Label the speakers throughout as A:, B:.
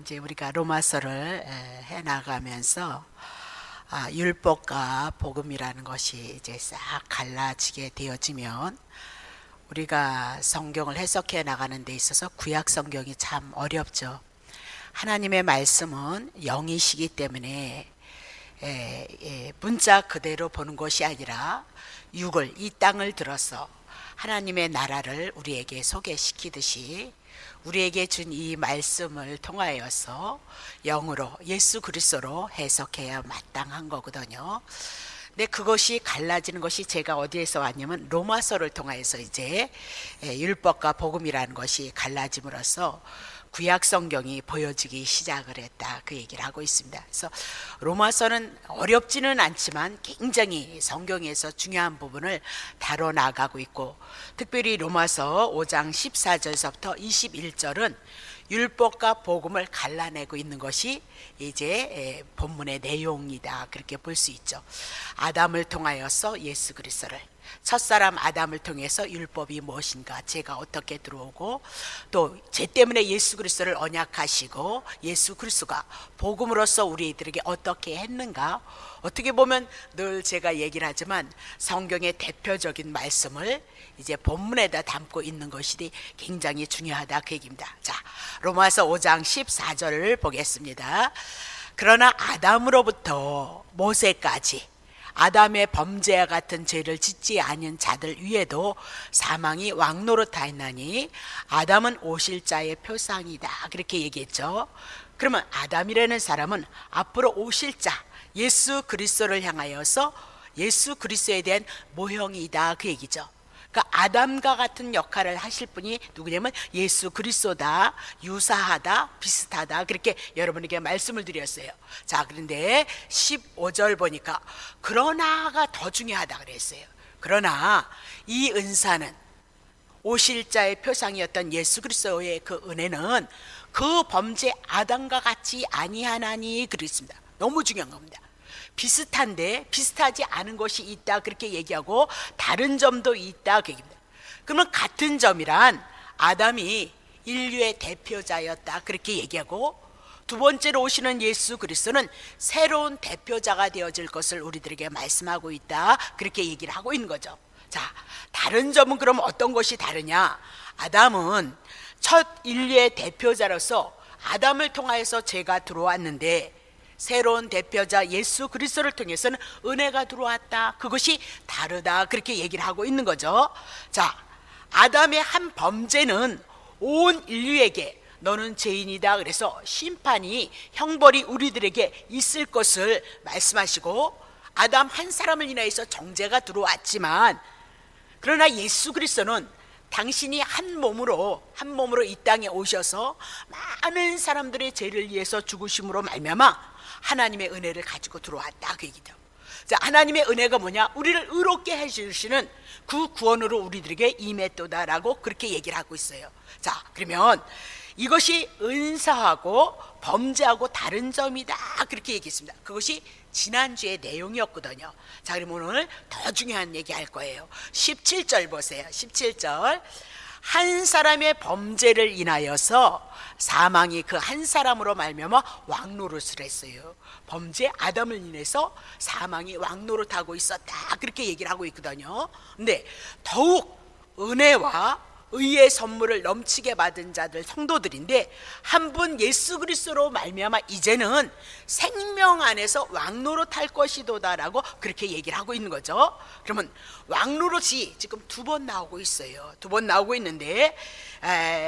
A: 이제 우리가 로마서를 해 나가면서 율법과 복음이라는 것이 이제 싹 갈라지게 되어지면 우리가 성경을 해석해 나가는 데 있어서 구약 성경이 참 어렵죠. 하나님의 말씀은 영이시기 때문에 문자 그대로 보는 것이 아니라 육을 이 땅을 들어서 하나님의 나라를 우리에게 소개시키듯이 우리에게 준 이 말씀을 통하여서 영으로 예수 그리스도로 해석해야 마땅한 거거든요. 근데 그것이 갈라지는 것이 제가 어디에서 왔냐면 로마서를 통해서 이제 율법과 복음이라는 것이 갈라짐으로써 구약 성경이 보여지기 시작을 했다, 그 얘기를 하고 있습니다. 그래서 로마서는 어렵지는 않지만 굉장히 성경에서 중요한 부분을 다뤄 나가고 있고, 특별히 로마서 5장 14절서부터 21절은 율법과 복음을 갈라내고 있는 것이 이제 본문의 내용이다, 그렇게 볼 수 있죠. 아담을 통하여서 예수 그리스도를, 첫사람 아담을 통해서 율법이 무엇인가, 죄가 어떻게 들어오고, 또 죄 때문에 예수 그리스도를 언약하시고 예수 그리스도가 복음으로서 우리들에게 어떻게 했는가. 어떻게 보면 늘 제가 얘기를 하지만 성경의 대표적인 말씀을 이제 본문에다 담고 있는 것이 굉장히 중요하다, 그 얘기입니다. 자, 로마서 5장 14절을 보겠습니다. 그러나 아담으로부터 모세까지 아담의 범죄와 같은 죄를 짓지 않은 자들 위에도 사망이 왕노릇하였나니 아담은 오실 자의 표상이다, 그렇게 얘기했죠. 그러면 아담이라는 사람은 앞으로 오실 자 예수 그리스도를 향하여서 예수 그리스도에 대한 모형이다, 그 얘기죠. 그러니까 아담과 같은 역할을 하실 분이 누구냐면 예수 그리스도다, 유사하다, 비슷하다, 그렇게 여러분에게 말씀을 드렸어요. 자, 그런데 15절 보니까 그러나가 더 중요하다 그랬어요. 그러나 이 은사는 오실 자의 표상이었던 예수 그리스도의 그 은혜는 그 범죄 아담과 같이 아니하나니 그랬습니다. 너무 중요한 겁니다. 비슷한데 비슷하지 않은 것이 있다, 그렇게 얘기하고 다른 점도 있다, 그 얘기입니다. 그러면 같은 점이란 아담이 인류의 대표자였다, 그렇게 얘기하고, 두 번째로 오시는 예수 그리스도는 새로운 대표자가 되어질 것을 우리들에게 말씀하고 있다, 그렇게 얘기를 하고 있는 거죠. 자, 다른 점은 그럼 어떤 것이 다르냐? 아담은 첫 인류의 대표자로서 아담을 통하여서 죄가 들어왔는데 새로운 대표자 예수 그리스도를 통해서는 은혜가 들어왔다, 그것이 다르다, 그렇게 얘기를 하고 있는 거죠. 자, 아담의 한 범죄는 온 인류에게 너는 죄인이다, 그래서 심판이, 형벌이 우리들에게 있을 것을 말씀하시고, 아담 한 사람을 인하여서 정죄가 들어왔지만 그러나 예수 그리스도는 당신이 한 몸으로 이 땅에 오셔서 많은 사람들의 죄를 위해서 죽으심으로 말미암아 하나님의 은혜를 가지고 들어왔다, 그 얘기죠. 자, 하나님의 은혜가 뭐냐? 우리를 의롭게 해주시는 그 구원으로 우리들에게 임했도다라고 그렇게 얘기를 하고 있어요. 자, 그러면 이것이 은사하고 범죄하고 다른 점이다, 그렇게 얘기했습니다. 그것이 지난주의 내용이었거든요. 자, 그럼 오늘 더 중요한 얘기 할 거예요. 17절 보세요. 17절. 한 사람의 범죄를 인하여서 사망이 그 한 사람으로 말미암아 왕노릇을 했어요. 범죄 아담을 인해서 사망이 왕노릇하고 있었다, 그렇게 얘기를 하고 있거든요. 근데 더욱 은혜와 의의 선물을 넘치게 받은 자들 성도들인데 한 분 예수 그리스도로 말미암아 이제는 생명 안에서 왕노릇할 것이도다라고 그렇게 얘기를 하고 있는 거죠. 그러면 왕노릇이 지금 두 번 나오고 있어요. 두 번 나오고 있는데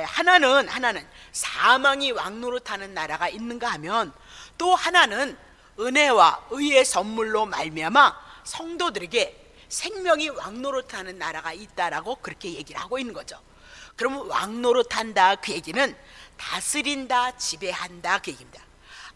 A: 하나는 사망이 왕노릇하는 나라가 있는가 하면, 또 하나는 은혜와 의의 선물로 말미암아 성도들에게 생명이 왕노릇하는 나라가 있다라고 그렇게 얘기를 하고 있는 거죠. 그러면 왕노릇한다, 그 얘기는 다스린다, 지배한다, 그 얘기입니다.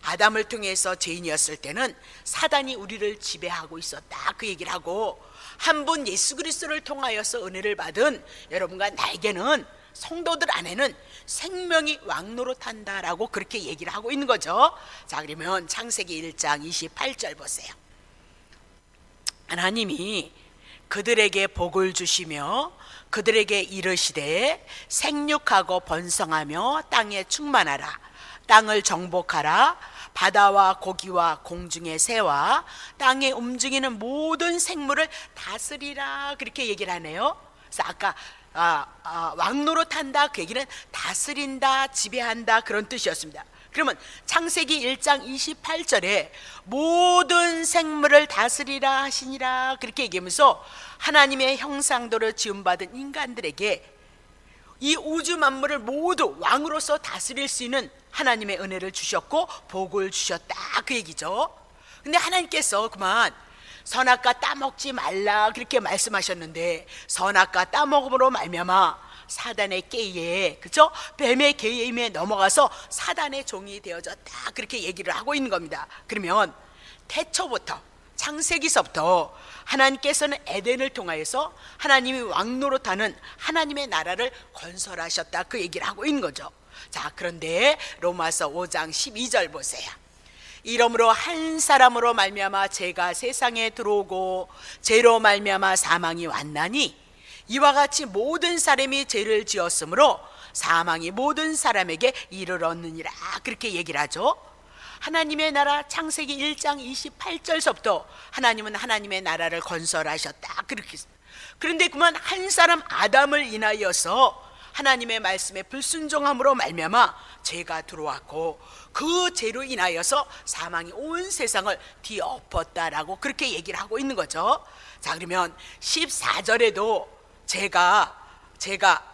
A: 아담을 통해서 죄인이었을 때는 사단이 우리를 지배하고 있었다, 그 얘기를 하고, 한 분 예수 그리스도를 통하여서 은혜를 받은 여러분과 나에게는, 성도들 안에는 생명이 왕노릇한다라고 그렇게 얘기를 하고 있는 거죠. 자, 그러면 창세기 1장 28절 보세요. 하나님이 그들에게 복을 주시며 그들에게 이르시되 생육하고 번성하며 땅에 충만하라. 땅을 정복하라. 바다와 고기와 공중의 새와 땅에 움직이는 모든 생물을 다스리라. 그렇게 얘기를 하네요. 그래서 아까 왕노릇한다 그 얘기는 다스린다, 지배한다 그런 뜻이었습니다. 그러면 창세기 1장 28절에 모든 생물을 다스리라 하시니라 그렇게 얘기하면서 하나님의 형상대로 지음받은 인간들에게 이 우주 만물을 모두 왕으로서 다스릴 수 있는 하나님의 은혜를 주셨고 복을 주셨다 그 얘기죠. 근데 하나님께서 그만 선악과 따먹지 말라 그렇게 말씀하셨는데 선악과 따먹음으로 말미암아 사단의 깨에, 그렇죠? 뱀의 계임에 넘어가서 사단의 종이 되어졌다 그렇게 얘기를 하고 있는 겁니다. 그러면 태초부터 창세기서부터 하나님께서는 에덴을 통하여서 하나님이 왕노릇하는 하나님의 나라를 건설하셨다 그 얘기를 하고 있는 거죠. 자, 그런데 로마서 5장 12절 보세요. 이러므로 한 사람으로 말미암아 죄가 세상에 들어오고 죄로 말미암아 사망이 왔나니 이와 같이 모든 사람이 죄를 지었으므로 사망이 모든 사람에게 이르렀느니라 그렇게 얘기를 하죠. 하나님의 나라 창세기 1장 28절서부터 하나님은 하나님의 나라를 건설하셨다 그렇게. 그런데 그만 한 사람 아담을 인하여서 하나님의 말씀에 불순종함으로 말미암아 죄가 들어왔고 그 죄로 인하여서 사망이 온 세상을 뒤엎었다라고 그렇게 얘기를 하고 있는 거죠. 자, 그러면 14절에도 제가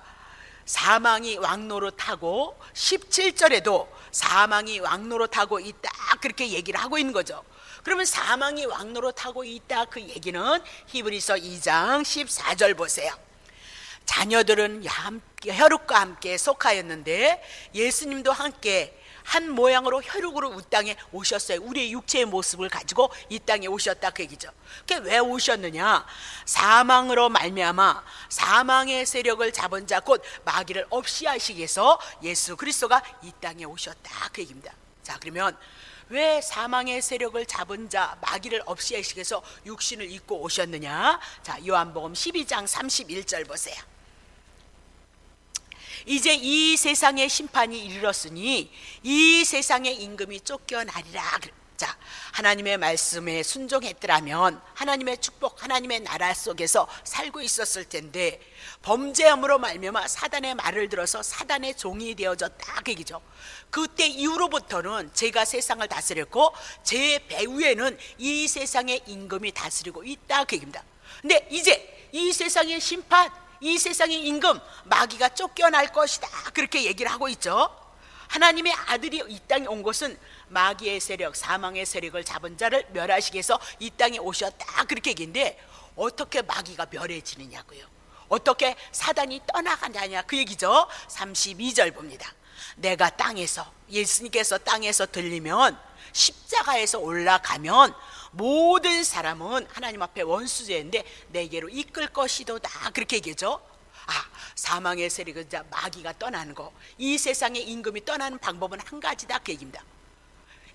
A: 사망이 왕노릇하고 17절에도 사망이 왕노릇하고 있다 그렇게 얘기를 하고 있는 거죠. 그러면 사망이 왕노릇하고 있다 그 얘기는 히브리서 2장 14절 보세요. 자녀들은 혈육과 함께 속하였는데 예수님도 함께 한 모양으로 혈육으로 이 땅에 오셨어요. 우리의 육체의 모습을 가지고 이 땅에 오셨다 그 얘기죠. 그게 왜 오셨느냐? 사망으로 말미암아 사망의 세력을 잡은 자 곧 마귀를 없이 하시기 위해서 예수 그리스도가 이 땅에 오셨다 그 얘기입니다. 자, 그러면 왜 사망의 세력을 잡은 자 마귀를 없이 하시기 위해서 육신을 입고 오셨느냐? 자, 요한복음 12장 31절 보세요. 이제 이 세상의 심판이 이르렀으니 이 세상의 임금이 쫓겨나리라. 자, 하나님의 말씀에 순종했더라면 하나님의 축복, 하나님의 나라 속에서 살고 있었을 텐데 범죄함으로 말미암아 사단의 말을 들어서 사단의 종이 되어졌다 그 얘기죠. 그때 이후로부터는 죄가 세상을 다스렸고 죄의 배후에는 이 세상의 임금이 다스리고 있다 그 얘기입니다. 근데 이제 이 세상의 심판, 이 세상의 임금 마귀가 쫓겨날 것이다 그렇게 얘기를 하고 있죠. 하나님의 아들이 이 땅에 온 것은 마귀의 세력, 사망의 세력을 잡은 자를 멸하시기 위해서 이 땅에 오셨다 그렇게 얘기인데 어떻게 마귀가 멸해지느냐고요. 어떻게 사단이 떠나가냐냐 그 얘기죠. 32절 봅니다. 내가 땅에서, 예수님께서 땅에서 들리면 십자가에서 올라가면 모든 사람은 하나님 앞에 원수죄인데 내게로 이끌 것이도다 그렇게 얘기죠. 사망의 세력은 마귀가 떠나는 거, 이 세상의 임금이 떠나는 방법은 한 가지다 그 얘기입니다.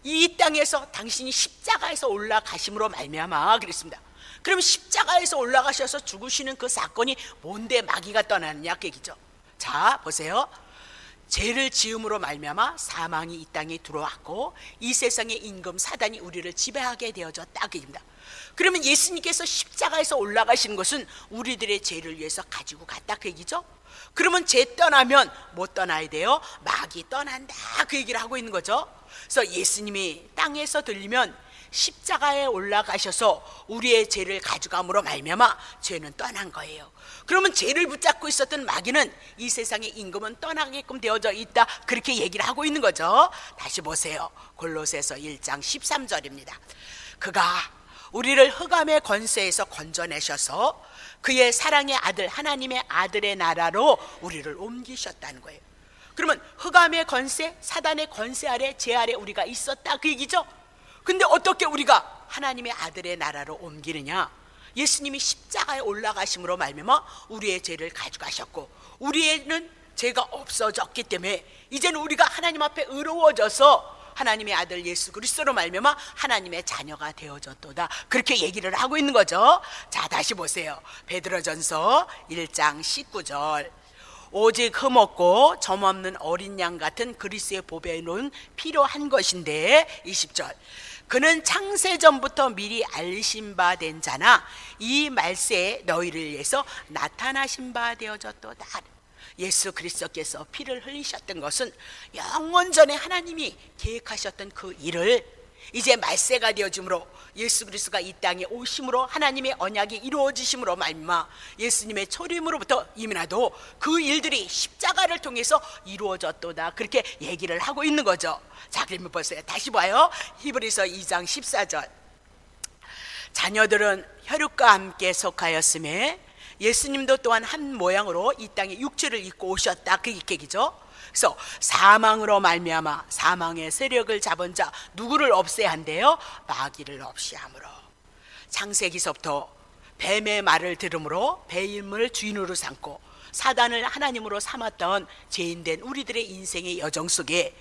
A: 이 땅에서 당신이 십자가에서 올라가심으로 말미암아 그랬습니다. 그럼 십자가에서 올라가셔서 죽으시는 그 사건이 뭔데 마귀가 떠나느냐 그 얘기죠. 자, 보세요. 죄를 지음으로 말미암아 사망이 이 땅에 들어왔고 이 세상의 임금 사단이 우리를 지배하게 되어졌다 그 얘기입니다. 그러면 예수님께서 십자가에서 올라가시는 것은 우리들의 죄를 위해서 가지고 갔다 그 얘기죠. 그러면 죄 떠나면 못 떠나야 돼요? 마귀 떠난다 그 얘기를 하고 있는 거죠. 그래서 예수님이 땅에서 들리면 십자가에 올라가셔서 우리의 죄를 가져감으로 말미암아 죄는 떠난 거예요. 그러면 죄를 붙잡고 있었던 마귀는 이 세상의 임금은 떠나게끔 되어져 있다 그렇게 얘기를 하고 있는 거죠. 다시 보세요. 골로새서 1장 13절입니다. 그가 우리를 흑암의 권세에서 건져내셔서 그의 사랑의 아들 하나님의 아들의 나라로 우리를 옮기셨다는 거예요. 그러면 흑암의 권세, 사단의 권세 아래, 죄 아래 우리가 있었다 그 얘기죠. 근데 어떻게 우리가 하나님의 아들의 나라로 옮기느냐? 예수님이 십자가에 올라가심으로 말미암아 우리의 죄를 가져가셨고 우리에는 죄가 없어졌기 때문에 이제는 우리가 하나님 앞에 의로워져서 하나님의 아들 예수 그리스도로 말미암아 하나님의 자녀가 되어졌도다 그렇게 얘기를 하고 있는 거죠. 자, 다시 보세요. 베드로전서 1장 19절. 오직 흠없고 점없는 어린 양 같은 그리스의 보배에 놓은 피로 한 것인데 20절 그는 창세전부터 미리 알신 바 된 자나 이 말세에 너희를 위해서 나타나신 바 되어졌도다. 예수 그리스도께서 피를 흘리셨던 것은 영원 전에 하나님이 계획하셨던 그 일을 이제 말세가 되어짐으로 예수 그리스도가 이 땅에 오심으로 하나님의 언약이 이루어지심으로 말미암아 예수님의 초림으로부터 이미나도 그 일들이 십자가를 통해서 이루어졌도다. 그렇게 얘기를 하고 있는 거죠. 자, 그러면 보세요. 다시 봐요. 히브리서 2장 14절 자녀들은 혈육과 함께 속하였음에 예수님도 또한 한 모양으로 이 땅에 육체를 입고 오셨다. 그 얘기죠. 그래서 사망으로 말미암아 사망의 세력을 잡은 자 누구를 없애야 한대요? 마귀를 없애함으로. 창세기서부터 뱀의 말을 들음으로 뱀을 주인으로 삼고 사단을 하나님으로 삼았던 죄인된 우리들의 인생의 여정 속에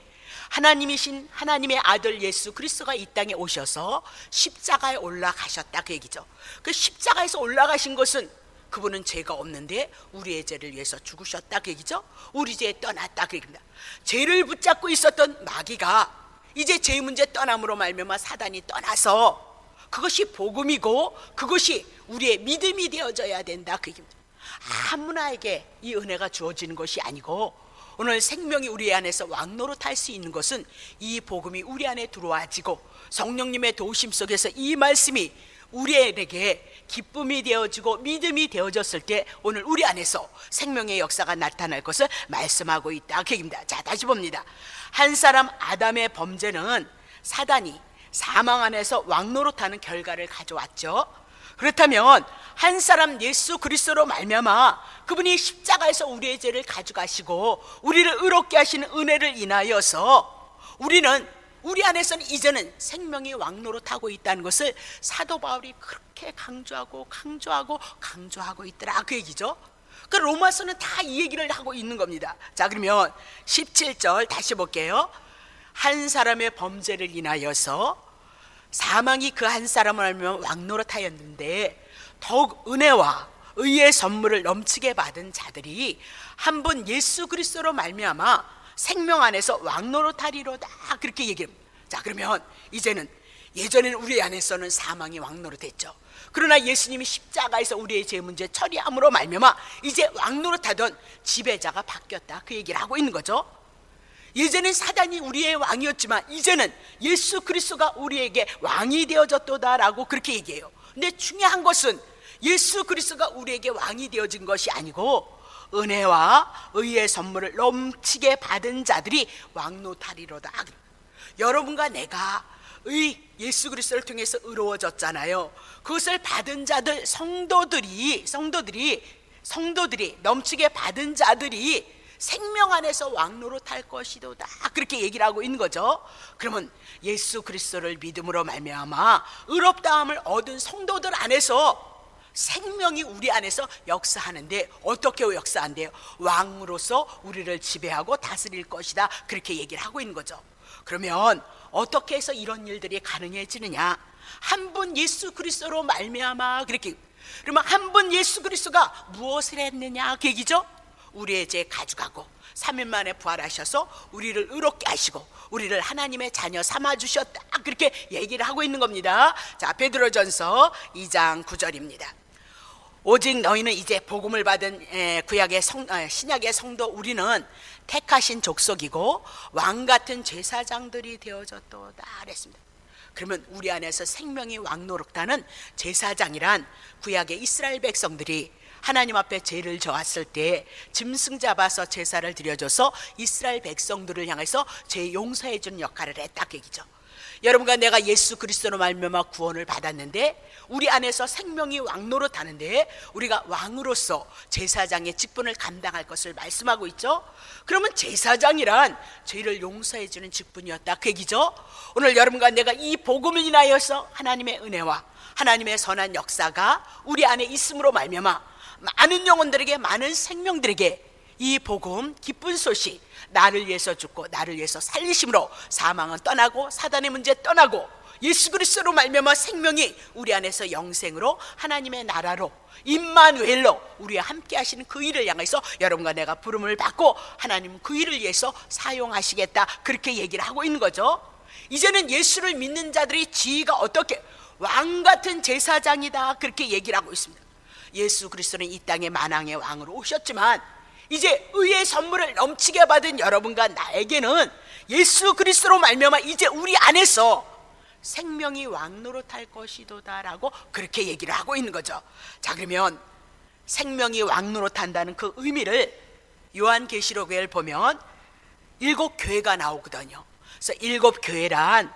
A: 하나님이신 하나님의 아들 예수 그리스도가 이 땅에 오셔서 십자가에 올라가셨다. 그 얘기죠. 그 십자가에서 올라가신 것은 그분은 죄가 없는데 우리의 죄를 위해서 죽으셨다. 그 얘기죠. 우리 죄 떠났다. 그 얘기입니다. 죄를 붙잡고 있었던 마귀가 이제 죄 문제 떠남으로 말미암아 사단이 떠나서 그것이 복음이고 그것이 우리의 믿음이 되어져야 된다. 그 얘기입니다. 아무나에게 이 은혜가 주어지는 것이 아니고 오늘 생명이 우리 안에서 왕노릇할 수 있는 것은 이 복음이 우리 안에 들어와지고 성령님의 도우심 속에서 이 말씀이 우리에게 기쁨이 되어지고 믿음이 되어졌을 때 오늘 우리 안에서 생명의 역사가 나타날 것을 말씀하고 있다. 그 얘기입니다. 자, 다시 봅니다. 한 사람 아담의 범죄는 사단이 사망 안에서 왕노릇하는 결과를 가져왔죠. 그렇다면 한 사람 예수 그리스도로 말미암아 그분이 십자가에서 우리의 죄를 가져가시고 우리를 의롭게 하시는 은혜를 인하여서 우리 안에서는 이제는 생명이 왕노릇하고 있다는 것을 사도 바울이 그렇게 강조하고 있더라. 그 얘기죠. 그 로마서는 다 이 얘기를 하고 있는 겁니다. 자, 그러면 17절 다시 볼게요. 한 사람의 범죄를 인하여서 사망이 그 한 사람을 알면 왕노릇하였는데 더욱 은혜와 의의 선물을 넘치게 받은 자들이 한 분 예수 그리스도로 말미암아 생명 안에서 왕노릇하리로다. 그렇게 얘기합니다. 자, 그러면 이제는 예전에는 우리 안에서는 사망이 왕노릇했죠. 그러나 예수님이 십자가에서 우리의 죄 문제 처리함으로 말미암아 이제 왕노릇하던 지배자가 바뀌었다. 그 얘기를 하고 있는 거죠. 예전엔 사단이 우리의 왕이었지만 이제는 예수 그리스도가 우리에게 왕이 되어졌도다라고 그렇게 얘기해요. 근데 중요한 것은 예수 그리스도가 우리에게 왕이 되어진 것이 아니고 은혜와 의의 선물을 넘치게 받은 자들이 왕노타리로다. 여러분과 내가 예수 그리스도를 통해서 의로워졌잖아요. 그것을 받은 자들 성도들이 넘치게 받은 자들이 생명 안에서 왕노릇할 것이도다. 그렇게 얘기를 하고 있는 거죠. 그러면 예수 그리스도를 믿음으로 말미암아 의롭다함을 얻은 성도들 안에서 생명이 우리 안에서 역사하는데 어떻게 역사한대요? 왕으로서 우리를 지배하고 다스릴 것이다. 그렇게 얘기를 하고 있는 거죠. 그러면 어떻게 해서 이런 일들이 가능해지느냐? 한 분 예수 그리스도로 말미암아 그렇게. 그러면 한 분 예수 그리스도가 무엇을 했느냐? 그 얘기죠. 우리의 죄 가져가고 3일 만에 부활하셔서 우리를 의롭게 하시고 우리를 하나님의 자녀 삼아주셨다. 그렇게 얘기를 하고 있는 겁니다. 자, 베드로전서 2장 9절입니다. 오직 너희는 이제 복음을 받은 구약의 신약의 성도 우리는 택하신 족속이고 왕같은 제사장들이 되어졌도다 그랬습니다. 그러면 우리 안에서 생명이 왕노릇하는 제사장이란 구약의 이스라엘 백성들이 하나님 앞에 죄를 져왔을 때 짐승 잡아서 제사를 드려줘서 이스라엘 백성들을 향해서 죄 용서해 주는 역할을 했다 그 얘기죠. 여러분과 내가 예수 그리스도로 말미암아 구원을 받았는데 우리 안에서 생명이 왕노릇하는데 우리가 왕으로서 제사장의 직분을 감당할 것을 말씀하고 있죠. 그러면 제사장이란 죄를 용서해 주는 직분이었다 그 얘기죠. 오늘 여러분과 내가 이 복음을 인하여서 하나님의 은혜와 하나님의 선한 역사가 우리 안에 있음으로 말미암아 많은 영혼들에게 많은 생명들에게 이 복음 기쁜 소식 나를 위해서 죽고 나를 위해서 살리심으로 사망은 떠나고 사단의 문제 떠나고 예수 그리스도로 말미암아 생명이 우리 안에서 영생으로 하나님의 나라로 임마누엘로 우리와 함께 하시는 그 일을 향해서 여러분과 내가 부름을 받고 하나님은 그 일을 위해서 사용하시겠다, 그렇게 얘기를 하고 있는 거죠. 이제는 예수를 믿는 자들이 지위가 어떻게 왕같은 제사장이다, 그렇게 얘기를 하고 있습니다. 예수 그리스도는 이 땅의 만왕의 왕으로 오셨지만 이제 의의 선물을 넘치게 받은 여러분과 나에게는 예수 그리스도로 말미암아 이제 우리 안에서 생명이 왕노릇할 것이도다라고 그렇게 얘기를 하고 있는 거죠. 자, 그러면 생명이 왕노릇한다는 그 의미를 요한계시록에 보면 7교회가 나오거든요. 그래서 7교회란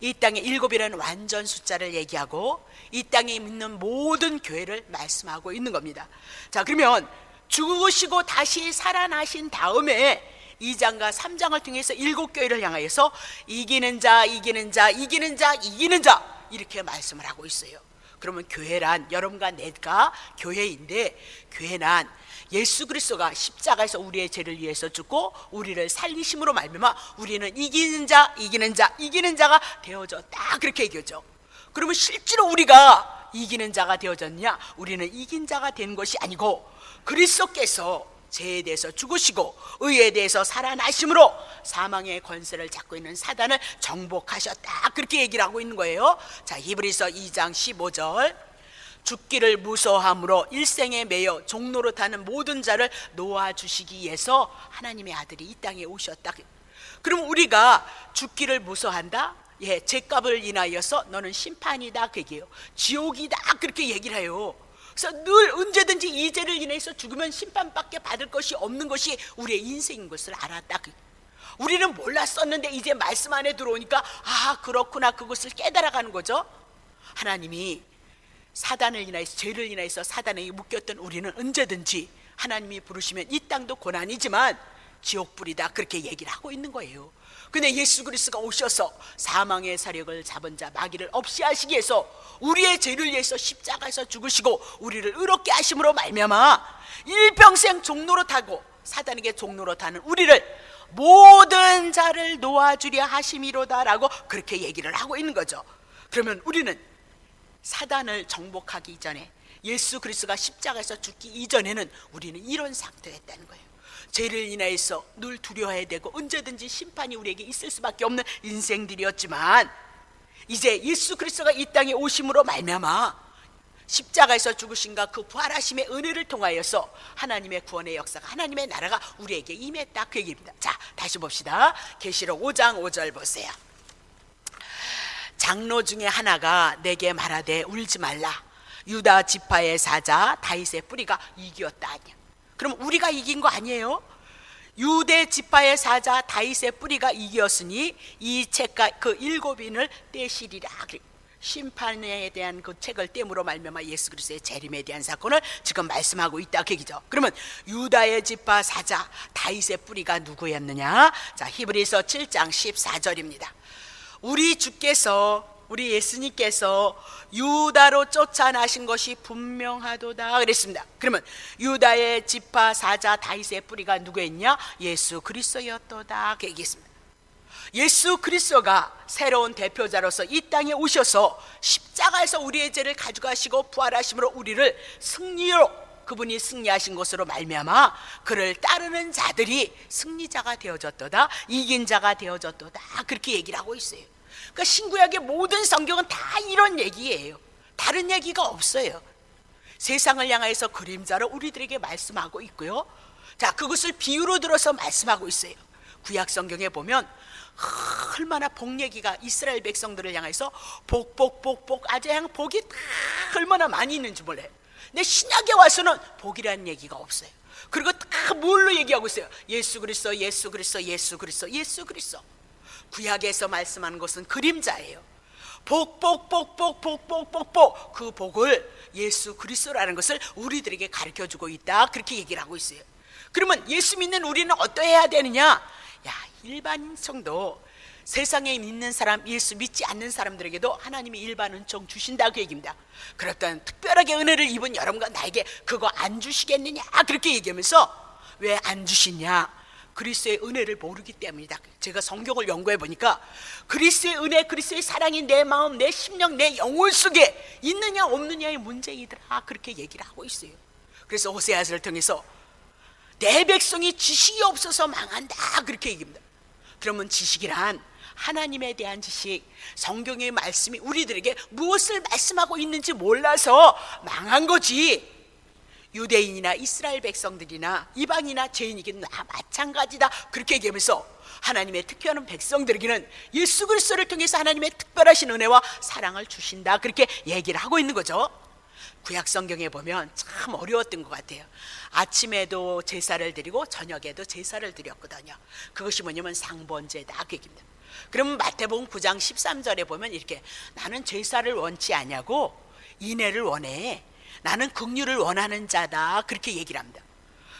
A: 이 땅의 7이라는 완전 숫자를 얘기하고 이 땅에 있는 모든 교회를 말씀하고 있는 겁니다. 자, 그러면 죽으시고 다시 살아나신 다음에 2장과 3장을 통해서 7교회를 향하여서 이기는 자, 이기는 자, 이기는 자, 이기는 자, 이렇게 말씀을 하고 있어요. 그러면 교회란 여러분과 내가 교회인데, 교회란 예수 그리스도가 십자가에서 우리의 죄를 위해서 죽고 우리를 살리심으로 말미암아 우리는 이기는 자, 이기는 자, 이기는 자가 되어졌다, 그렇게 얘기하죠. 그러면 실제로 우리가 이기는 자가 되어졌냐? 우리는 이긴 자가 된 것이 아니고 그리스도께서 죄에 대해서 죽으시고 의에 대해서 살아나심으로 사망의 권세를 잡고 있는 사단을 정복하셨다, 그렇게 얘기를 하고 있는 거예요. 자, 히브리서 2장 15절, 죽기를 무서워함으로 일생에 매여 종노릇하는 모든 자를 놓아주시기 위해서 하나님의 아들이 이 땅에 오셨다. 그럼 우리가 죽기를 무서워한다? 예, 죄값을 인하여서 너는 심판이다, 그 얘기예요. 지옥이다, 그렇게 얘기를 해요. 그래서 늘 언제든지 이 죄를 인해서 죽으면 심판밖에 받을 것이 없는 것이 우리의 인생인 것을 알았다. 우리는 몰랐었는데 이제 말씀 안에 들어오니까 아, 그렇구나, 그것을 깨달아가는 거죠. 하나님이 사단을 인하여서, 죄를 인하여서 사단에게 묶였던 우리는 언제든지 하나님이 부르시면 이 땅도 고난이지만 지옥불이다, 그렇게 얘기를 하고 있는 거예요. 근데 예수 그리스도가 오셔서 사망의 사력을 잡은 자 마귀를 없이 하시기 위해서 우리의 죄를 위해서 십자가에서 죽으시고 우리를 의롭게 하심으로 말미암아 일평생 종노릇하고 사단에게 종노릇하는 우리를 모든 자를 놓아주려 하심이로다라고 그렇게 얘기를 하고 있는 거죠. 그러면 우리는 사단을 정복하기 이전에, 예수 그리스도가 십자가에서 죽기 이전에는 우리는 이런 상태였다는 거예요. 죄를 인하여서 늘 두려워해야 되고 언제든지 심판이 우리에게 있을 수밖에 없는 인생들이었지만 이제 예수 그리스도가 이 땅에 오심으로 말미암아 십자가에서 죽으신가 그 부활하심의 은혜를 통하여서 하나님의 구원의 역사가, 하나님의 나라가 우리에게 임했다, 그 얘기입니다. 자, 다시 봅시다. 계시록 5장 5절 보세요. 장로 중에 하나가 내게 말하되 울지 말라, 유다 지파의 사자 다윗의 뿌리가 이기었다 하냐. 그럼 우리가 이긴 거 아니에요? 유대 지파의 사자 다윗의 뿌리가 이겼으니 이 책과 그 7인을 떼시리라. 심판에 대한 그 책을 떼므로 말미암아 예수 그리스도의 재림에 대한 사건을 지금 말씀하고 있다, 그 얘기죠. 그러면 유다의 지파 사자 다윗의 뿌리가 누구였느냐? 자, 히브리서 7장 14절입니다. 우리 주께서, 우리 예수님께서 유다로 쫓아나신 것이 분명하도다 그랬습니다. 그러면 유다의 지파 사자 다윗의 뿌리가 누구였냐? 예수 그리스도였도다, 그 얘기했습니다. 예수 그리스도가 새로운 대표자로서 이 땅에 오셔서 십자가에서 우리의 죄를 가져가시고 부활하심으로 우리를 승리로, 그분이 승리하신 것으로 말미암아 그를 따르는 자들이 승리자가 되어졌도다, 이긴 자가 되어졌도다, 그렇게 얘기를 하고 있어요. 그러니까 신구약의 모든 성경은 다 이런 얘기예요. 다른 얘기가 없어요. 세상을 향해서 그림자로 우리들에게 말씀하고 있고요. 자, 그것을 비유로 들어서 말씀하고 있어요. 구약 성경에 보면 얼마나 복 얘기가 이스라엘 백성들을 향해서 복 아주 복이 얼마나 많이 있는지 몰라요. 근데 신약에 와서는 복이라는 얘기가 없어요. 그리고 다 뭘로 얘기하고 있어요? 예수 그리스도, 예수 그리스도, 예수 그리스도, 예수 그리스도. 구약에서 말씀하는 것은 그림자예요. 복, 그 복을 예수 그리스도라는 것을 우리들에게 가르쳐주고 있다, 그렇게 얘기를 하고 있어요. 그러면 예수 믿는 우리는 어떠해야 되느냐? 야, 일반 성도, 세상에 있는 사람, 예수 믿지 않는 사람들에게도 하나님이 일반 은총 주신다, 그 얘기입니다. 그렇다면 특별하게 은혜를 입은 여러분과 나에게 그거 안 주시겠느냐, 그렇게 얘기하면서 왜 안 주시냐? 그리스도의 은혜를 모르기 때문이다. 제가 성경을 연구해 보니까 그리스도의 은혜, 그리스도의 사랑이 내 마음, 내 심령, 내 영혼 속에 있느냐 없느냐의 문제이더라, 그렇게 얘기를 하고 있어요. 그래서 호세아서를 통해서 내 백성이 지식이 없어서 망한다, 그렇게 얘기합니다. 그러면 지식이란 하나님에 대한 지식, 성경의 말씀이 우리들에게 무엇을 말씀하고 있는지 몰라서 망한 거지, 유대인이나 이스라엘 백성들이나 이방이나 죄인이긴 다 마찬가지다, 그렇게 얘기하면서 하나님의 특별한 백성들에게는 예수 그리스도를 통해서 하나님의 특별하신 은혜와 사랑을 주신다, 그렇게 얘기를 하고 있는 거죠. 구약 성경에 보면 참 어려웠던 것 같아요. 아침에도 제사를 드리고 저녁에도 제사를 드렸거든요. 그것이 뭐냐면 상번제다, 그 얘기입니다. 그럼 마태복음 9장 13절에 보면 이렇게, 나는 제사를 원치 않냐고 인애를 원해, 나는 긍휼을 원하는 자다, 그렇게 얘기를 합니다.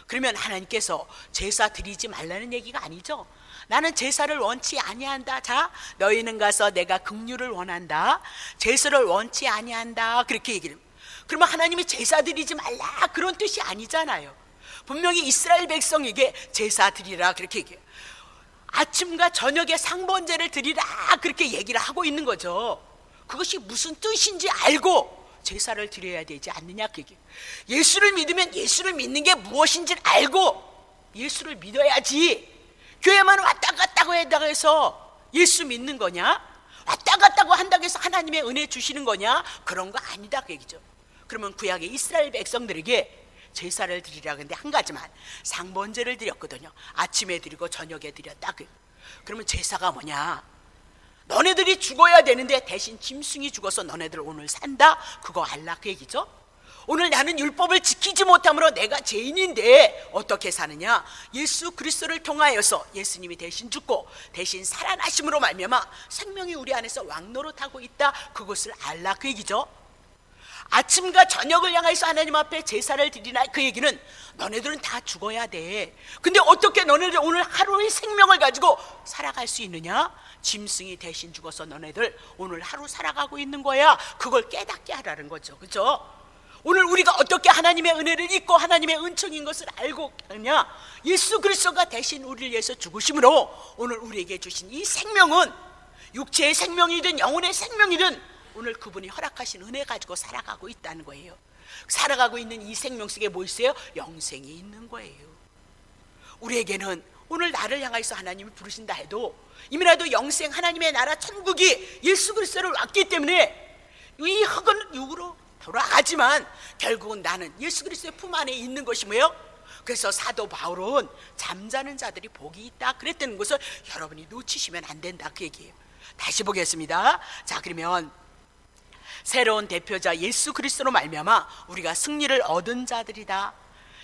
A: 그러면 하나님께서 제사 드리지 말라는 얘기가 아니죠. 나는 제사를 원치 아니한다. 자, 너희는 가서 내가 긍휼을 원한다, 제사를 원치 아니한다, 그렇게 얘기를 합니다. 그러면 하나님이 제사 드리지 말라, 그런 뜻이 아니잖아요. 분명히 이스라엘 백성에게 제사 드리라, 그렇게 얘기해요. 아침과 저녁에 상번제를 드리라, 그렇게 얘기를 하고 있는 거죠. 그것이 무슨 뜻인지 알고 제사를 드려야 되지 않느냐, 그게. 예수를 믿으면 예수를 믿는 게 무엇인지를 알고 예수를 믿어야지. 교회만 왔다 갔다 한다고 해서 예수 믿는 거냐? 왔다 갔다 한다고 해서 하나님의 은혜 주시는 거냐? 그런 거 아니다, 그 얘기죠. 그러면 구약의 이스라엘 백성들에게 제사를 드리라 근데 한 가지만, 상번제를 드렸거든요. 아침에 드리고 저녁에 드렸다. 그러면 제사가 뭐냐? 너네들이 죽어야 되는데 대신 짐승이 죽어서 너네들 오늘 산다, 그거 알라, 그 얘기죠. 오늘 나는 율법을 지키지 못함으로 내가 죄인인데 어떻게 사느냐? 예수 그리스도를 통하여서 예수님이 대신 죽고 대신 살아나심으로 말미암아 생명이 우리 안에서 왕노릇하고 있다, 그것을 알라, 그 얘기죠. 아침과 저녁을 향해서 하나님 앞에 제사를 드리나, 그 얘기는 너네들은 다 죽어야 돼. 근데 어떻게 너네들 오늘 하루의 생명을 가지고 살아갈 수 있느냐? 짐승이 대신 죽어서 너네들 오늘 하루 살아가고 있는 거야. 그걸 깨닫게 하라는 거죠, 그렇죠? 오늘 우리가 어떻게 하나님의 은혜를 잊고 하나님의 은총인 것을 알고 하느냐? 예수 그리스도가 대신 우리를 위해서 죽으심으로 오늘 우리에게 주신 이 생명은 육체의 생명이든 영혼의 생명이든 오늘 그분이 허락하신 은혜 가지고 살아가고 있다는 거예요. 살아가고 있는 이 생명 속에 뭐 있어요? 영생이 있는 거예요. 우리에게는 오늘 나를 향해서 하나님이 부르신다 해도 이미라도 영생, 하나님의 나라 천국이 예수 그리스도를 왔기 때문에 이 흙은 육으로 돌아가지만 결국은 나는 예수 그리스도의 품 안에 있는 것이 뭐예요? 그래서 사도 바울은 잠자는 자들이 복이 있다 그랬다는 것을 여러분이 놓치시면 안 된다, 그 얘기예요. 다시 보겠습니다. 자, 그러면 새로운 대표자 예수 그리스도로 말미암아 우리가 승리를 얻은 자들이다.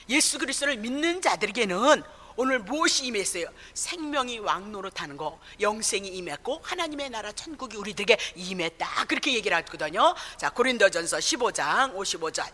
A: 예수 그리스도를 믿는 자들에게는 오늘 무엇이 임했어요? 생명이 왕노릇하는 거, 영생이 임했고 하나님의 나라 천국이 우리들에게 임했다, 그렇게 얘기를 하거든요. 자, 고린도전서 15장 55절,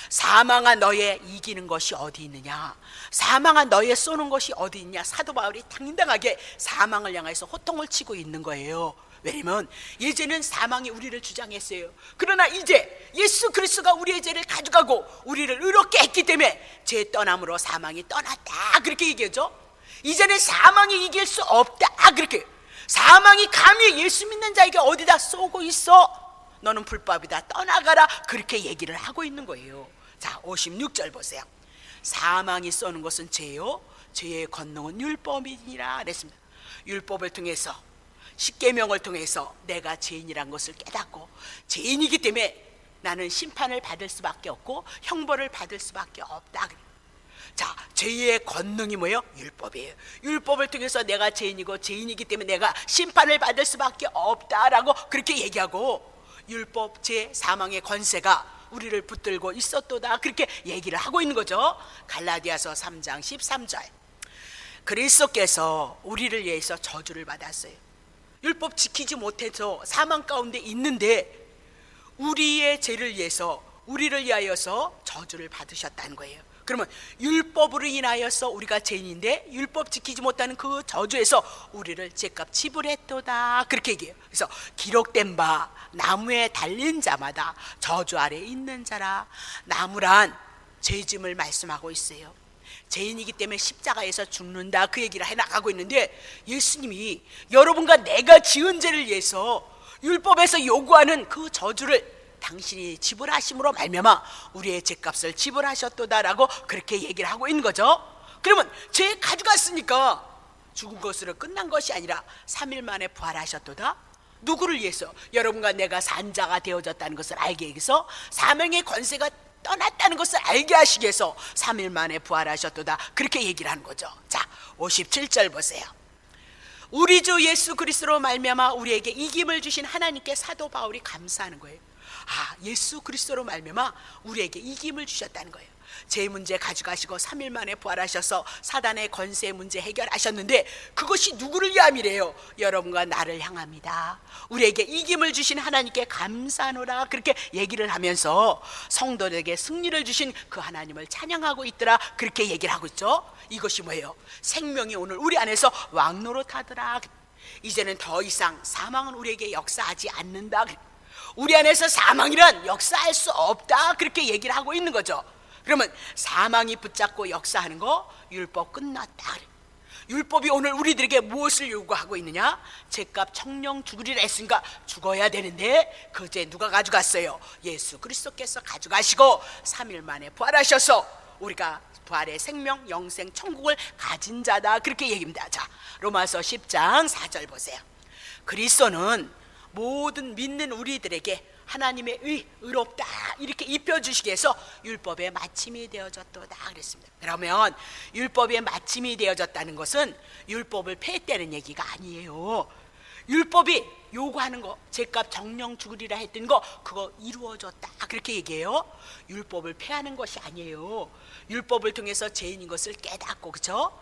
A: 사망아 너의 이기는 것이 어디 있느냐? 사망아 너의 쏘는 것이 어디 있냐? 사도 바울이 당당하게 사망을 향해서 호통을 치고 있는 거예요. 왜냐면 예전엔 사망이 우리를 주장했어요. 그러나 이제 예수 그리스도가 우리의 죄를 가져가고 우리를 의롭게 했기 때문에 죄 떠남으로 사망이 떠났다, 그렇게 얘기하죠. 이제는 사망이 이길 수 없다, 그렇게. 사망이 감히 예수 믿는 자에게 어디다 쏘고 있어? 너는 불법이다, 떠나가라, 그렇게 얘기를 하고 있는 거예요. 자, 56절 보세요. 사망이 쏘는 것은 죄요, 죄의 권능은 율법이니라 그랬습니다. 율법을 통해서, 십계명을 통해서 내가 죄인이란 것을 깨닫고 죄인이기 때문에 나는 심판을 받을 수밖에 없고 형벌을 받을 수밖에 없다. 자, 죄의 권능이 뭐예요? 율법이에요. 율법을 통해서 내가 죄인이고 죄인이기 때문에 내가 심판을 받을 수밖에 없다라고 그렇게 얘기하고, 율법, 죄, 사망의 권세가 우리를 붙들고 있었도다, 그렇게 얘기를 하고 있는 거죠. 갈라디아서 3장 13절, 그리스도께서 우리를 위해서 저주를 받았어요. 율법 지키지 못해서 사망 가운데 있는데 우리의 죄를 위해서, 우리를 위하여서 저주를 받으셨다는 거예요. 그러면 율법으로 인하여서 우리가 죄인인데 율법 지키지 못하는 그 저주에서 우리를 죄값 지불했도다, 그렇게 얘기해요. 그래서 기록된 바 나무에 달린 자마다 저주 아래 있는 자라. 나무란 죄짐을 말씀하고 있어요. 죄인이기 때문에 십자가에서 죽는다 그 얘기를 해나가고 있는데, 예수님이 여러분과 내가 지은 죄를 위해서 율법에서 요구하는 그 저주를 당신이 지불하심으로 말미암아 우리의 죄값을 지불하셨도다라고 그렇게 얘기를 하고 있는 거죠. 그러면 죄 가져갔으니까 죽은 것으로 끝난 것이 아니라 3일 만에 부활하셨도다. 누구를 위해서? 여러분과 내가 산자가 되어졌다는 것을 알게 해서, 사명의 권세가 떠났다는 것을 알게 하시기 위해서 3일 만에 부활하셨도다 그렇게 얘기를 하는 거죠. 자, 57절 보세요. 우리 주 예수 그리스도로 말미암아 우리에게 이김을 주신 하나님께 사도 바울이 감사하는 거예요. 예수 그리스도로 말미암아 우리에게 이김을 주셨다는 거예요. 제 문제 가져가시고 3일 만에 부활하셔서 사단의 권세 문제 해결하셨는데, 그것이 누구를 위함이래요? 여러분과 나를 향합니다. 우리에게 이김을 주신 하나님께 감사하노라 그렇게 얘기를 하면서 성도들에게 승리를 주신 그 하나님을 찬양하고 있더라 그렇게 얘기를 하고 있죠. 이것이 뭐예요? 생명이 오늘 우리 안에서 왕노릇하더라. 이제는 더 이상 사망은 우리에게 역사하지 않는다. 우리 안에서 사망이란 역사할 수 없다 그렇게 얘기를 하고 있는 거죠. 그러면 사망이 붙잡고 역사하는 거, 율법 끝났다. 율법이 오늘 우리들에게 무엇을 요구하고 있느냐? 죄값 청령 죽으리라 했으니까 죽어야 되는데 그 죄 누가 가져갔어요? 예수 그리스도께서 가져가시고 3일 만에 부활하셔서 우리가 부활의 생명, 영생, 천국을 가진 자다 그렇게 얘기합니다. 자, 로마서 10장 4절 보세요. 그리스도는 모든 믿는 우리들에게 하나님의 의롭다 이렇게 입혀주시기 위해서 율법의 마침이 되어졌도다 그랬습니다. 그러면 율법의 마침이 되어졌다는 것은 율법을 폐했다는 얘기가 아니에요. 율법이 요구하는 거, 죄값 정령 죽으리라 했던 거, 그거 이루어졌다 그렇게 얘기해요. 율법을 폐하는 것이 아니에요. 율법을 통해서 죄인인 것을 깨닫고, 그렇죠?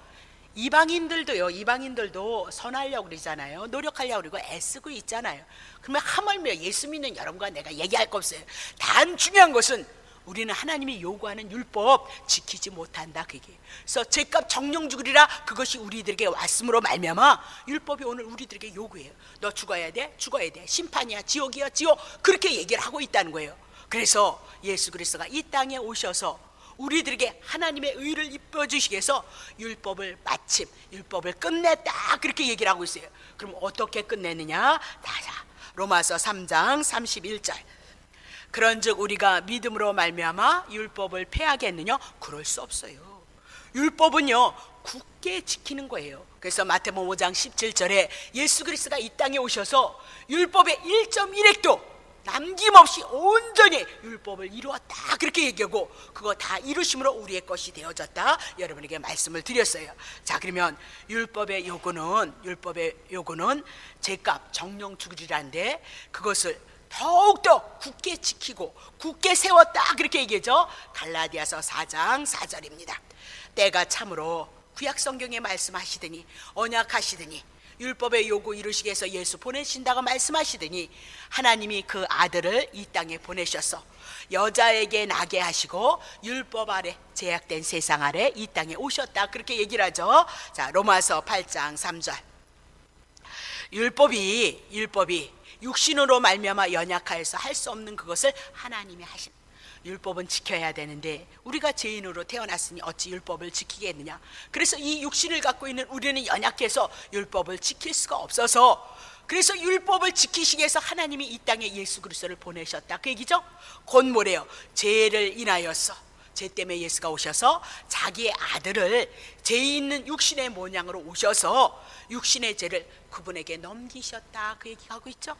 A: 이방인들도 선하려고 그러잖아요. 노력하려고 그러고 애쓰고 있잖아요. 그러면 하물며 예수 믿는 여러분과 내가 얘기할 거 없어요. 단 중요한 것은 우리는 하나님이 요구하는 율법 지키지 못한다 그게. 그래서 죄값 정령 죽으리라 그것이 우리들에게 왔음으로 말미암아 율법이 오늘 우리들에게 요구해요. 너 죽어야 돼, 죽어야 돼. 심판이야, 지옥이야, 지옥. 그렇게 얘기를 하고 있다는 거예요. 그래서 예수 그리스도가 이 땅에 오셔서 우리들에게 하나님의 의를 입혀주시기 위해서 율법을 마침, 율법을 끝냈다 그렇게 얘기를 하고 있어요. 그럼 어떻게 끝냈느냐? 자, 로마서 3장 31절. 그런즉 우리가 믿음으로 말미암아 율법을 폐하겠느냐? 그럴 수 없어요. 율법은요 굳게 지키는 거예요. 그래서 마태복음 5장 17절에 예수 그리스도가 이 땅에 오셔서 율법의 1.1획도 남김없이 온전히 율법을 이루었다 그렇게 얘기하고, 그거 다 이루심으로 우리의 것이 되어졌다 여러분에게 말씀을 드렸어요. 자, 그러면 율법의 요구는 죄값 정령 죽으리라는데 그것을 더욱더 굳게 지키고 굳게 세웠다 그렇게 얘기하죠. 갈라디아서 4장 4절입니다. 때가 참으로 구약성경에 말씀하시더니 언약하시더니 율법의 요구 이루시기 위해서 예수 보내신다고 말씀하시더니 하나님이 그 아들을 이 땅에 보내셔서 여자에게 나게 하시고 율법 아래 제약된 세상 아래 이 땅에 오셨다 그렇게 얘기를 하죠. 자, 로마서 8장 3절. 율법이 육신으로 말미암아 연약하여서 할 수 없는 그것을 하나님이 하신. 율법은 지켜야 되는데 우리가 죄인으로 태어났으니 어찌 율법을 지키겠느냐. 그래서 이 육신을 갖고 있는 우리는 연약해서 율법을 지킬 수가 없어서, 그래서 율법을 지키시기 위해서 하나님이 이 땅에 예수 그리스도를 보내셨다 그 얘기죠. 곧 뭐래요? 죄를 인하여서, 죄 때문에 예수가 오셔서 자기의 아들을 죄 있는 육신의 모양으로 오셔서 육신의 죄를 그분에게 넘기셨다 그 얘기하고 있죠.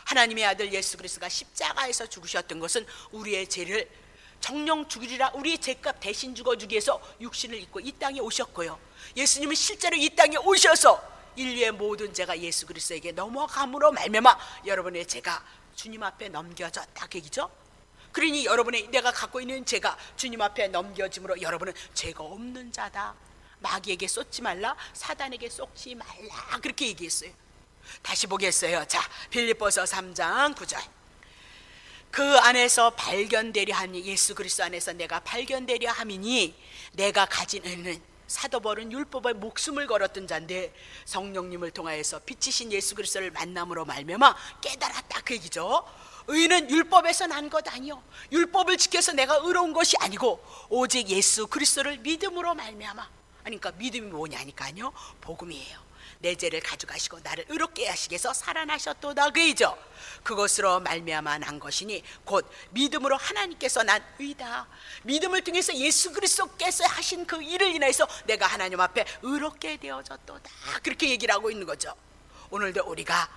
A: 하나님의 아들 예수 그리스도가 십자가에서 죽으셨던 것은 우리의 죄를 정령 죽으리라, 우리의 죄값 대신 죽어주기 위해서 육신을 입고 이 땅에 오셨고요. 예수님은 실제로 이 땅에 오셔서 인류의 모든 죄가 예수 그리스도에게 넘어감으로 말미암아 여러분의 죄가 주님 앞에 넘겨졌다 그 얘기죠. 그러니 여러분의 내가 갖고 있는 죄가 주님 앞에 넘겨짐으로 여러분은 죄가 없는 자다. 마귀에게 쏟지 말라, 사단에게 쏟지 말라 그렇게 얘기했어요. 다시 보겠어요. 자, 빌립보서 3장 9절. 그 안에서 발견되려 하니, 예수 그리스도 안에서 내가 발견되려 함이니 내가 가진 은은 사도 바울은 율법에 목숨을 걸었던 자인데 성령님을 통하여서 빛이신 예수 그리스도를 만남으로 말미암아 깨달았다 그 얘기죠. 의는 율법에서 난 것 아니요 율법을 지켜서 내가 의로운 것이 아니고 오직 예수 그리스도를 믿음으로 말미암아. 그러니까 믿음이 뭐냐니까요, 복음이에요. 내 죄를 가져가시고 나를 의롭게 하시기 위해서 살아나셨도다 그이죠. 그것으로 말미암아 난 것이니 곧 믿음으로 하나님께서 난 의다. 믿음을 통해서 예수 그리스도께서 하신 그 일을 인해서 내가 하나님 앞에 의롭게 되어졌도다. 그렇게 얘기를 하고 있는 거죠. 오늘도 우리가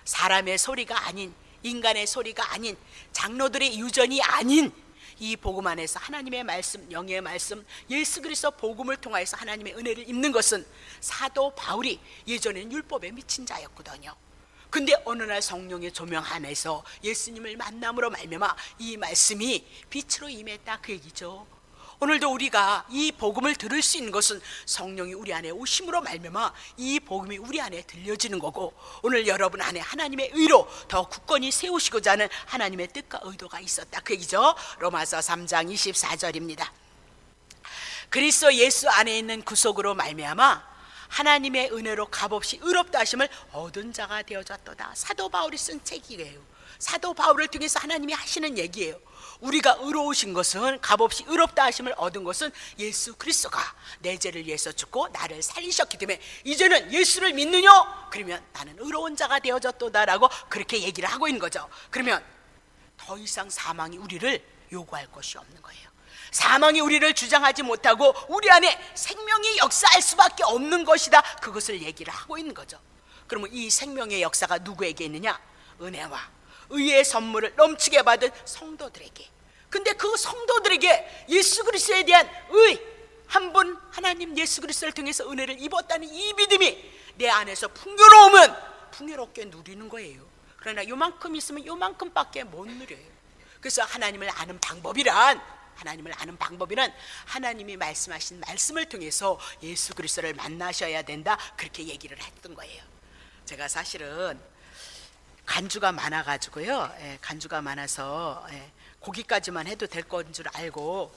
A: 사람의 소리가 아닌, 인간의 소리가 아닌, 장로들의 유전이 아닌 이 복음 안에서 하나님의 말씀, 영의 말씀, 예수 그리스도 복음을 통하여서 하나님의 은혜를 입는 것은 사도 바울이 예전에는 율법에 미친 자였거든요. 근데 어느 날 성령의 조명 안에서 예수님을 만남으로 말미암아 이 말씀이 빛으로 임했다 그 얘기죠. 오늘도 우리가 이 복음을 들을 수 있는 것은 성령이 우리 안에 오심으로 말미암아 이 복음이 우리 안에 들려지는 거고, 오늘 여러분 안에 하나님의 의로 더 굳건히 세우시고자 하는 하나님의 뜻과 의도가 있었다 그 얘기죠. 로마서 3장 24절입니다. 그리스도 예수 안에 있는 구속으로 말미암아 하나님의 은혜로 값없이 의롭다 하심을 얻은 자가 되어졌도다. 사도 바울이 쓴 책이에요. 사도 바울을 통해서 하나님이 하시는 얘기예요. 우리가 의로우신 것은, 값없이 의롭다 하심을 얻은 것은 예수 그리스도가 내 죄를 위해서 죽고 나를 살리셨기 때문에 이제는 예수를 믿느냐? 그러면 나는 의로운 자가 되어졌도다라고 그렇게 얘기를 하고 있는 거죠. 그러면 더 이상 사망이 우리를 요구할 것이 없는 거예요. 사망이 우리를 주장하지 못하고 우리 안에 생명이 역사할 수밖에 없는 것이다, 그것을 얘기를 하고 있는 거죠. 그러면 이 생명의 역사가 누구에게 있느냐? 은혜와 의의 선물을 넘치게 받은 성도들에게. 근데 그 성도들에게 예수 그리스도에 대한 의, 한 분 하나님 예수 그리스도를 통해서 은혜를 입었다는 이 믿음이 내 안에서 풍요로우면 풍요롭게 누리는 거예요. 그러나 요만큼 있으면 요만큼밖에 못 누려요. 그래서 하나님을 아는 방법이란 하나님이 말씀하신 말씀을 통해서 예수 그리스도를 만나셔야 된다, 그렇게 얘기를 했던 거예요. 제가 사실은 간주가 많아가지고요, 간주가 많아서 거기까지만 해도 될 건 줄 알고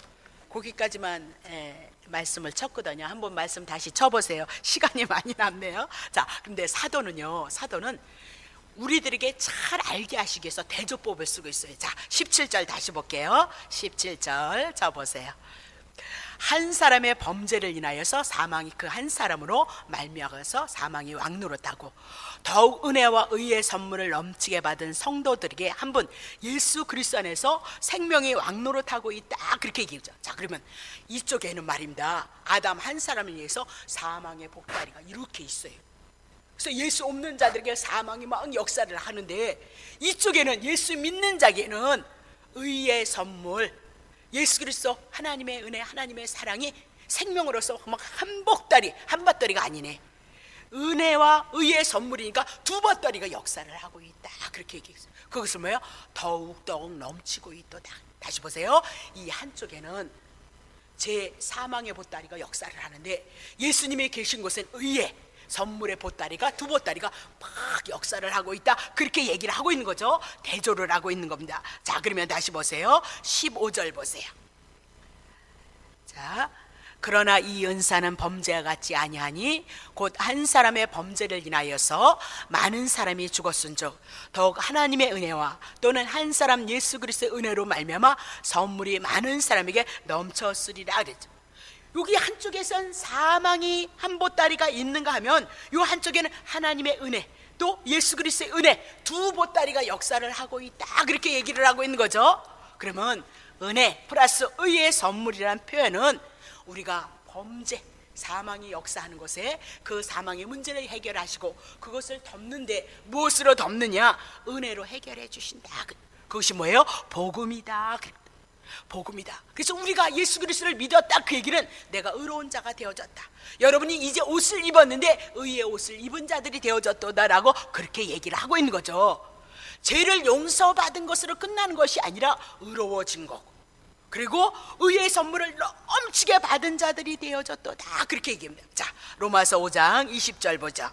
A: 거기까지만 말씀을 쳤거든요. 한번 말씀 다시 쳐보세요. 시간이 많이 남네요. 자, 근데 사도는 우리들에게 잘 알게 하시기 위해서 대조법을 쓰고 있어요. 자, 17절 다시 볼게요. 17절 자 보세요. 한 사람의 범죄를 인하여서 사망이 그 한 사람으로 말미암아서 사망이 왕노릇하고 더욱 은혜와 의의 선물을 넘치게 받은 성도들에게 한 분 예수 그리스도 안에서 생명이 왕노릇하고 있다, 그렇게 얘기하죠. 자, 그러면 이쪽에는 말입니다, 아담 한 사람을 위해서 사망의 복다리가 이렇게 있어요. 그래서 예수 없는 자들에게 사망이 막 역사를 하는데, 이쪽에는 예수 믿는 자에게는 의의 선물, 예수 그리스도 하나님의 은혜, 하나님의 사랑이 생명으로서 막 한 복다리, 한 밭다리가 아니네, 은혜와 의의 선물이니까 두 밭다리가 역사를 하고 있다, 그렇게 얘기했어요. 그것은 뭐예요? 더욱더욱 넘치고 있도다. 다시 보세요. 이 한쪽에는 제 사망의 보따리가 역사를 하는데, 예수님이 계신 곳은 의의 선물의 보따리가, 두 보따리가 막 역사를 하고 있다, 그렇게 얘기를 하고 있는 거죠. 대조를 하고 있는 겁니다. 자, 그러면 다시 보세요. 15절 보세요. 자, 그러나 이 은사는 범죄와 같지 아니하니 곧 한 사람의 범죄를 인하여서 많은 사람이 죽었은즉 더욱 하나님의 은혜와 또는 한 사람 예수 그리스도의 은혜로 말미암아 선물이 많은 사람에게 넘쳤으리라 그랬죠. 여기 한쪽에선 사망이 한 보따리가 있는가 하면 이 한쪽에는 하나님의 은혜, 또 예수 그리스도의 은혜, 두 보따리가 역사를 하고 있다, 그렇게 얘기를 하고 있는 거죠. 그러면 은혜 플러스 의의 선물이라는 표현은 우리가 범죄, 사망이 역사하는 곳에 그 사망의 문제를 해결하시고 그것을 덮는데 무엇으로 덮느냐? 은혜로 해결해 주신다. 그것이 뭐예요? 복음이다. 복음이다. 그래서 우리가 예수 그리스도를 믿었다, 그 얘기는 내가 의로운 자가 되어졌다, 여러분이 이제 옷을 입었는데 의의 옷을 입은 자들이 되어졌다라고 그렇게 얘기를 하고 있는 거죠. 죄를 용서받은 것으로 끝나는 것이 아니라 의로워진 거고, 그리고 의의 선물을 넘치게 받은 자들이 되어졌도다, 그렇게 얘기합니다. 자, 로마서 5장 20절 보자.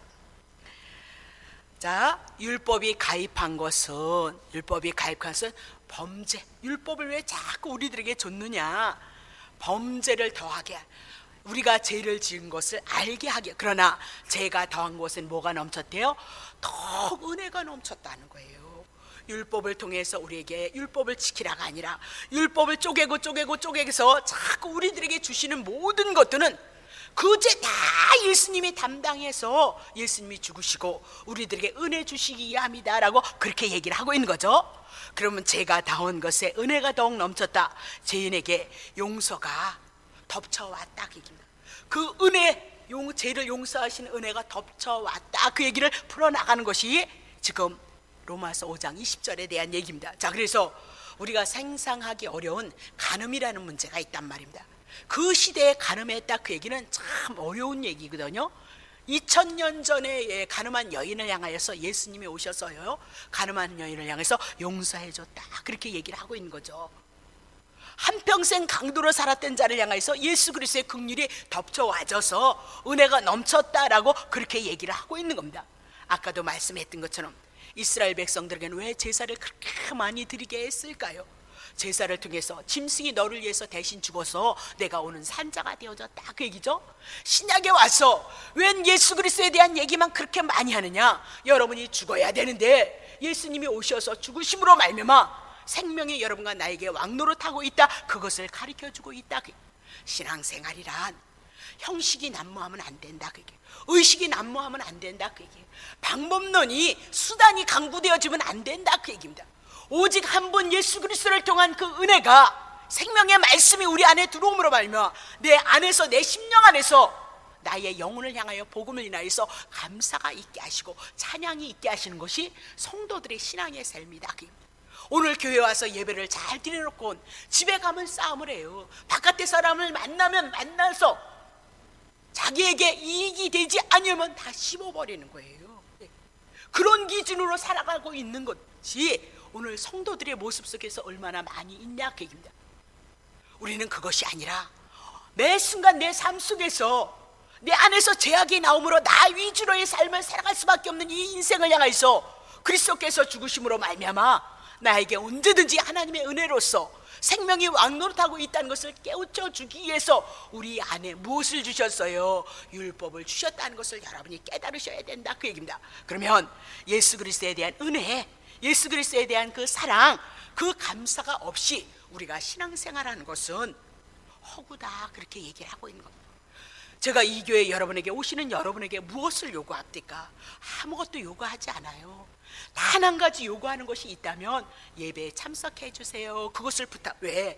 A: 자, 율법이 가입한 것은 범죄. 율법을 왜 자꾸 우리들에게 줬느냐? 범죄를 더하게, 우리가 죄를 지은 것을 알게 하게. 그러나 죄가 더한 것은 뭐가 넘쳤대요? 더욱 은혜가 넘쳤다는 거예요. 율법을 통해서 우리에게 율법을 지키라가 아니라 율법을 쪼개서 자꾸 우리들에게 주시는 모든 것들은 그제 다 예수님이 담당해서 예수님이 죽으시고 우리들에게 은혜 주시기 위함이다라고 그렇게 얘기를 하고 있는 거죠. 그러면 죄가 다온 것에 은혜가 더욱 넘쳤다. 죄인에게 용서가 덮쳐왔다 그 얘기입니다. 그 은혜, 죄를 용서하시는 은혜가 덮쳐왔다 그 얘기를 풀어나가는 것이 지금 로마서 5장 20절에 대한 얘기입니다. 자, 그래서 우리가 상상하기 어려운 간음이라는 문제가 있단 말입니다. 그 시대에 간음했다 그 얘기는 참 어려운 얘기거든요. 2000년 전에 간음한 여인을 향하여서 예수님이 오셔서요, 간음한 여인을 향해서 용서해줬다 그렇게 얘기를 하고 있는 거죠. 한평생 강도로 살았던 자를 향해서 예수 그리스도의 긍휼이 덮쳐와져서 은혜가 넘쳤다라고 그렇게 얘기를 하고 있는 겁니다. 아까도 말씀했던 것처럼 이스라엘 백성들에게는 왜 제사를 그렇게 많이 드리게 했을까요? 제사를 통해서 짐승이 너를 위해서 대신 죽어서 내가 오는 산자가 되어졌다 그 얘기죠. 신약에 와서 웬 예수 그리스도에 대한 얘기만 그렇게 많이 하느냐? 여러분이 죽어야 되는데 예수님이 오셔서 죽으심으로 말미암아 생명이 여러분과 나에게 왕노릇하고 있다, 그것을 가르쳐주고 있다. 신앙생활이란 형식이 난무하면 안 된다 그 얘기, 의식이 난무하면 안 된다 그 얘기, 방법론이 수단이 강구되어지면 안 된다 그 얘기입니다. 오직 한 분 예수 그리스도를 통한 그 은혜가, 생명의 말씀이 우리 안에 들어옴으로 말미암아 내 안에서, 내 심령 안에서 나의 영혼을 향하여 복음을 인하여서 감사가 있게 하시고 찬양이 있게 하시는 것이 성도들의 신앙의 삶이다. 오늘 교회 와서 예배를 잘 드려놓고 집에 가면 싸움을 해요. 바깥의 사람을 만나면 만나서 자기에게 이익이 되지 않으면 다 씹어버리는 거예요. 그런 기준으로 살아가고 있는 것이 오늘 성도들의 모습 속에서 얼마나 많이 있냐 그 얘기입니다. 우리는 그것이 아니라 매 순간 내 삶 속에서 내 안에서 죄악이 나오므로 나 위주로의 삶을 살아갈 수밖에 없는 이 인생을 향해서 그리스도께서 죽으심으로 말미암아 나에게 언제든지 하나님의 은혜로서 생명이 왕노릇하고 있다는 것을 깨우쳐 주기 위해서 우리 안에 무엇을 주셨어요? 율법을 주셨다는 것을 여러분이 깨달으셔야 된다 그 얘기입니다. 그러면 예수 그리스도에 대한 은혜, 예수 그리스도에 대한 그 사랑, 그 감사가 없이 우리가 신앙생활하는 것은 허구다 그렇게 얘기를 하고 있는 겁니다. 제가 이 교회 여러분에게 오시는 여러분에게 무엇을 요구합니까? 아무것도 요구하지 않아요. 단 한 가지 요구하는 것이 있다면 예배에 참석해 주세요. 그것을 부탁. 왜?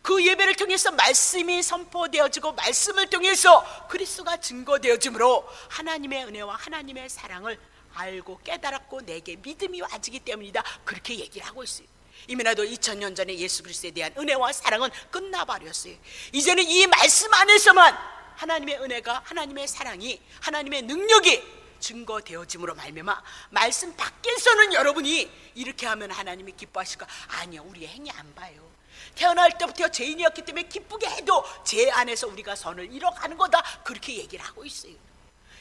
A: 그 예배를 통해서 말씀이 선포되어지고 말씀을 통해서 그리스도가 증거되어짐으로 하나님의 은혜와 하나님의 사랑을 알고 깨달았고 내게 믿음이 와지기 때문이다 그렇게 얘기를 하고 있어요. 이미나도 2000년 전에 예수 그리스도에 대한 은혜와 사랑은 끝나버렸어요. 이제는 이 말씀 안에서만 하나님의 은혜가, 하나님의 사랑이, 하나님의 능력이 증거되어짐으로 말미암아 말씀 밖에서는 여러분이 이렇게 하면 하나님이 기뻐하실까? 아니요, 우리의 행위 안 봐요. 태어날 때부터 죄인이었기 때문에 기쁘게 해도 죄 안에서 우리가 선을 잃어가는 거다 그렇게 얘기를 하고 있어요.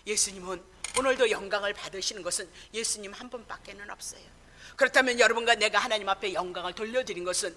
A: 예수님은 오늘도 영광을 받으시는 것은 예수님 한 분밖에는 없어요. 그렇다면 여러분과 내가 하나님 앞에 영광을 돌려드린 것은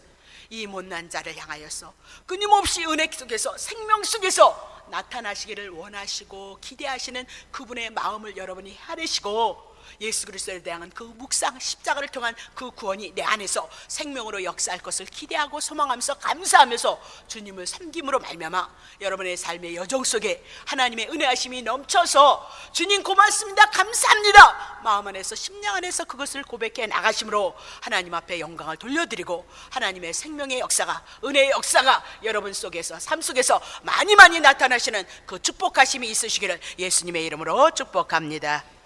A: 이 못난 자를 향하여서 끊임없이 은혜 속에서, 생명 속에서 나타나시기를 원하시고 기대하시는 그분의 마음을 여러분이 헤아리시고 예수 그리스도에 대한 그 묵상, 십자가를 통한 그 구원이 내 안에서 생명으로 역사할 것을 기대하고 소망하면서 감사하면서 주님을 섬김으로 말미암아 여러분의 삶의 여정 속에 하나님의 은혜하심이 넘쳐서 주님 고맙습니다, 감사합니다 마음 안에서, 심령 안에서 그것을 고백해 나가심으로 하나님 앞에 영광을 돌려드리고 하나님의 생명의 역사가, 은혜의 역사가 여러분 속에서, 삶 속에서 많이 나타나시는 그 축복하심이 있으시기를 예수님의 이름으로 축복합니다.